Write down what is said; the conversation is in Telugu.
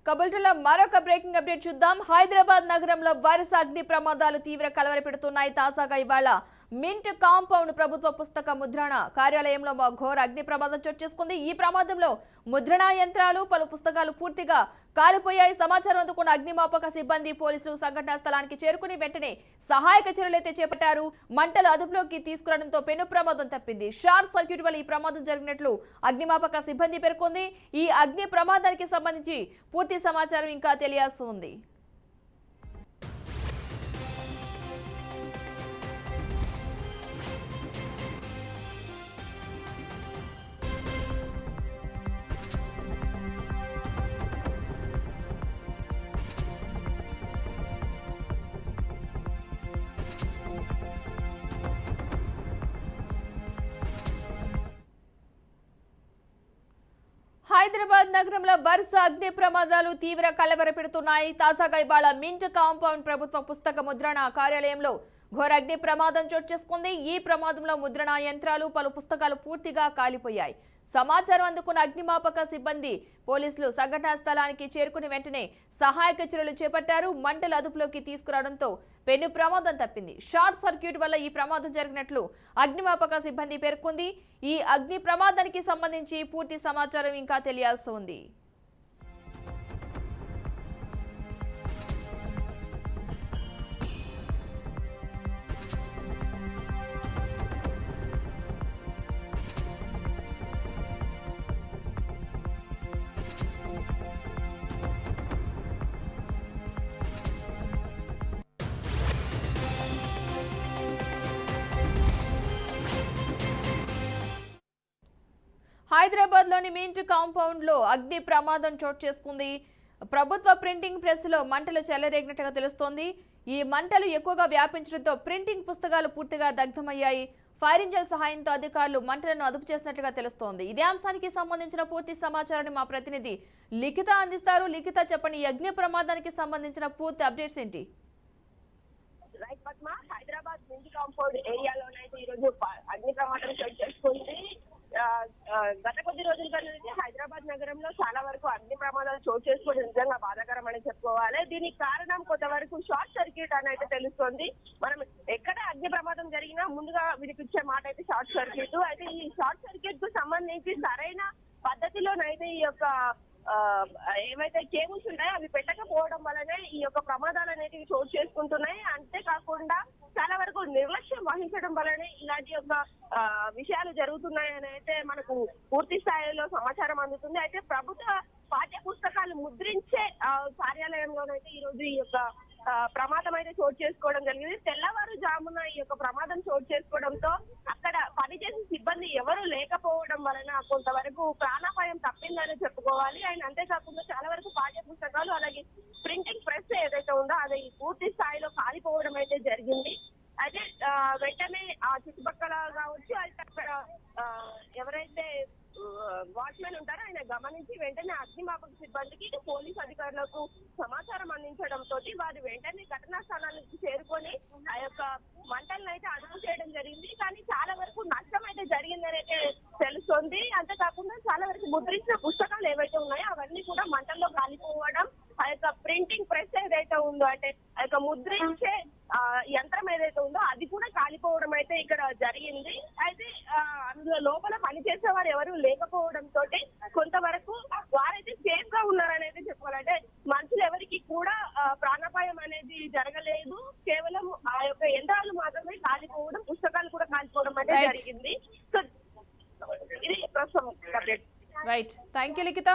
కబుల్టన్లో మరొక బ్రేకింగ్ అప్డేట్ చూద్దాం. హైదరాబాద్ నగరంలో వరుస అగ్ని ప్రమాదాలు తీవ్ర కలవరపెడుతున్నాయి. తాజాగా ఇవాళ మింట్ కాంపౌండ్ ప్రభుత్వ పుస్తక ముద్రణ కార్యాలయంలో ఘోర అగ్ని ప్రమాదం చోటు చేసుకుంది. ఈ ప్రమాదంలో ముద్రణా యంత్రాలు, పలు పుస్తకాలు పూర్తిగా కాలిపోయాయి. సమాచారం అందుకున్న అగ్నిమాపక సిబ్బంది, పోలీసులు సంఘటనా స్థలానికి చేరుకుని వెంటనే సహాయక చర్యలైతే చేపట్టారు. మంటలు అదుపులోకి తీసుకురావడంతో పెను ప్రమాదం తప్పింది. షార్ట్ సర్క్యూట్ వల్ల ఈ ప్రమాదం జరిగినట్లు అగ్నిమాపక సిబ్బంది పేర్కొంది. ఈ అగ్ని ప్రమాదానికి సంబంధించి పూర్తి సమాచారం ఇంకా తెలియాల్సి ఉంది. హైదరాబాద్ నగరంలో వరుస అగ్ని ప్రమాదాలు తీవ్ర కలవరపెడుతున్నాయి. తాజాగా ఇవాళ మింట్ కాంపౌండ్ ప్రభుత్వ పుస్తక ముద్రణ కార్యాలయంలో ఘోర అగ్ని ప్రమాదం చోటు చేసుకుంది. ఈ ప్రమాదంలో ముద్రణా యంత్రాలు, పలు పుస్తకాలు పూర్తిగా కాలిపోయాయి. సమాచారం అందుకున్న అగ్నిమాపక సిబ్బంది, పోలీసులు సంఘటనా స్థలానికి చేరుకుని వెంటనే సహాయక చర్యలు చేపట్టారు. మంటలు అదుపులోకి తీసుకురావడంతో పెను ప్రమాదం తప్పింది. షార్ట్ సర్క్యూట్ వల్ల ఈ ప్రమాదం జరిగినట్లు అగ్నిమాపక సిబ్బంది పేర్కొంది. ఈ అగ్ని ప్రమాదానికి సంబంధించి పూర్తి సమాచారం ఇంకా తెలియాల్సి ఉంది. హైదరాబాద్ లోని మింట్ కాంపౌండ్ లో అగ్ని ప్రమాదం చోటు చేసుకుంది. ప్రభుత్వ ప్రింటింగ్ ప్రెస్ లో మంటలు చెలరేగినట్టుగా తెలుస్తోంది. ఈ మంటలు ఎక్కువగా వ్యాపించడంతో ప్రింటింగ్ పుస్తకాలు పూర్తిగా దగ్ధమయ్యాయి. ఫైర్ ఇంజిన్ సహాయంతో అధికారులు మంటలను అదుపు చేసినట్లుగా తెలుస్తోంది. ఇదే అంశానికి సంబంధించిన పూర్తి సమాచారాన్ని మా ప్రతినిధి లిఖిత అందిస్తారు. లిఖిత, చెప్పండి, ఈ అగ్ని ప్రమాదానికి సంబంధించిన పూర్తి అప్డేట్స్ ఏంటి? హైదరాబాద్ మింట్ కాంపౌండ్ ఏరియాలోనైతే ఈ రోజు అగ్ని ప్రమాదం చోటు చేసుకుంది. గత కొద్ది రోజులుగా హైదరాబాద్ నగరంలో చాలా వరకు అగ్ని ప్రమాదాలు చోటు చేసుకోవడం నిజంగా బాధాకరం అని చెప్పుకోవాలి. దీనికి కారణం కొంతవరకు షార్ట్ సర్క్యూట్ అని అయితే తెలుస్తోంది. మనం ఎక్కడ అగ్ని ప్రమాదం జరిగినా ముందుగా వినిపించే మాట అయితే షార్ట్ సర్క్యూట్. అయితే ఈ షార్ట్ సర్క్యూట్ కు సంబంధించి సరైన పద్ధతిలోనైతే ఈ యొక్క ఏవైతే కేబుల్స్ ఉన్నాయో అవి పెట్టకపోవడం వల్లనే ఈ యొక్క ప్రమాదాలు అనేవి చోటు చేసుకుంటున్నాయి. అంతేకాకుండా చాలా వరకు నిర్లక్ష్యం వహించడం వల్లనే ఇలాంటి యొక్క విషయాలు జరుగుతున్నాయని అయితే మనకు పూర్తి స్థాయిలో సమాచారం అందుతుంది. అయితే ప్రభుత్వ పాఠ్య పుస్తకాలు ముద్రించే కార్యాలయంలోనైతే ఈ రోజు ఈ యొక్క ప్రమాదం అయితే చోటు చేసుకోవడం జరిగింది. తెల్లవారుజామున ఈ యొక్క ప్రమాదం చోటు చేసుకోవడంతో అక్కడ పనిచేసే సిబ్బంది ఎవరు లేకపోవడం వలన కొంతవరకు ప్రాణాపాయం తప్పిందని చెప్పుకోవాలి. ఆయన అంతేకాకుండా చాలా వరకు పాఠ్య పుస్తకాలు అలాగే ప్రింటింగ్ ప్రెస్ ఏదైతే ఉందో అది పూర్తి స్థాయిలో కాలిపోవడం అయితే జరిగింది. అయితే వెంటనే ఆ చుట్టుపక్కల కావచ్చు, అయితే అక్కడ ఎవరైతే వాచ్మెన్ ఉంటారో ఆయన గమనించి వెంటనే అగ్నిమాపక సిబ్బందికి, పోలీసు అధికారులకు సమాచారం అందించడంతో వారు వెంటనే ఘటనా స్థలానికి చేరుకొని ఆ యొక్క మంటలను అయితే అదుపు చేయడం జరిగింది. కానీ చాలా వరకు నష్టం అయితే జరిగిందని అయితే తెలుస్తోంది. అంతేకాకుండా చాలా వరకు ముద్రించిన పుస్తకాలు ఏవైతే ఉన్నాయో అవన్నీ కూడా మంటల్లో కాలిపోవడం, ఆ యొక్క ప్రింటింగ్ ప్రెస్ ఏదైతే ఉందో అంటే ఆ యొక్క ముద్రించే యంత్రం ఏదైతే ఉందో అది కూడా కాలిపోవడం అయితే ఇక్కడ జరిగింది. అయితే అందులో లోపల పనిచేసే వారు ఎవరు లేకపోవడంతో కొంతవరకు వారైతే సేఫ్ గా ఉన్నారనేది చెప్పుకోవాలంటే మనుషులు ఎవరికి కూడా ప్రాణాపాయం అనేది జరగలేదు. కేవలం ఆ యొక్క యంత్రాలు మాత్రమే కాలిపోవడం, పుస్తకాలు కూడా కాలిపోవడం అనేది జరిగింది. సో ఇది ప్రస్తుతం. Right, thank you Likhita.